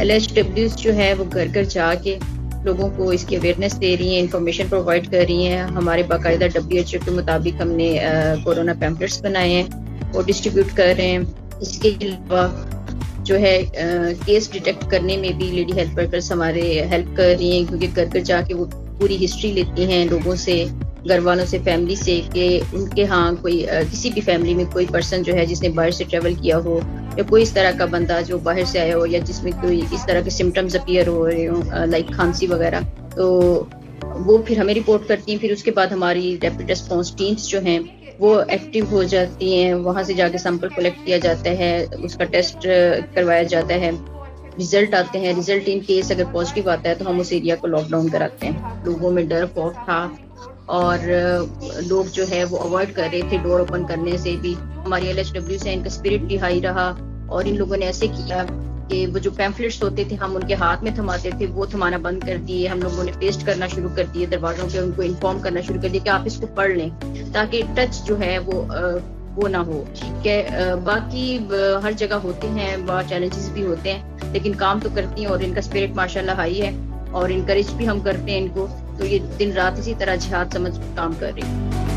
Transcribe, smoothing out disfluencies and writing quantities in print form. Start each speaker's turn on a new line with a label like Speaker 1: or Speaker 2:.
Speaker 1: LHWs जो है वो घर घर जाके लोगों को इसकी अवेयरनेस दे रही हैं, इंफॉर्मेशन प्रोवाइड कर रही हैं। हमारे बाकायदा WHO के मुताबिक हमने कोरोना पैम्पलेट्स बनाए हैं और डिस्ट्रीब्यूट कर रहे हैं। इसके अलावा जो है केस डिटेक्ट करने में भी लेडी हेल्थ वर्कर्स हमारे हेल्प कर रही हैं, क्योंकि घर घर जाके वो पूरी हिस्ट्री लेती हैं लोगों से, घर वालों से, फैमिली से, कि उनके यहाँ कोई किसी भी फैमिली में कोई पर्सन जो है जिसने बाहर से ट्रेवल किया हो, या कोई इस तरह का बंदा जो बाहर से आया हो, या जिसमें कोई इस तरह के सिम्टम्स अपीयर हो रहे हो लाइक खांसी वगैरह, तो वो फिर हमें रिपोर्ट करती हैं। फिर उसके बाद हमारी रैपिड रिस्पॉन्स टीम्स जो हैं वो एक्टिव हो जाती हैं। वहाँ से जाके सैंपल कलेक्ट किया जाता है, उसका टेस्ट करवाया जाता है, रिजल्ट आते हैं। रिजल्ट इन केस अगर पॉजिटिव आता है तो हम उस एरिया को लॉकडाउन कराते हैं। लोगों में डर खौफ था और लोग जो है वो अवॉइड कर रहे थे डोर ओपन करने से भी। हमारी LHW से इनका स्पिरिट भी हाई रहा और इन लोगों ने ऐसे किया कि वो जो पैम्फलेट्स होते थे हम उनके हाथ में थमाते थे, वो थमाना बंद कर दिए। हम लोगों ने पेस्ट करना शुरू कर दिए दरवाजों पे, उनको इन्फॉर्म करना शुरू कर दिया कि आप इसको पढ़ लें, ताकि टच जो है वो ना हो। ठीक है, बाकी हर जगह होते हैं, बहुत चैलेंजेस भी होते हैं, लेकिन काम तो करती हैं और इनका स्पिरिट माशाल्लाह हाई है और इनकरेज भी हम करते हैं इनको। तो ये दिन रात इसी तरह जिहाद समझ काम कर रही है।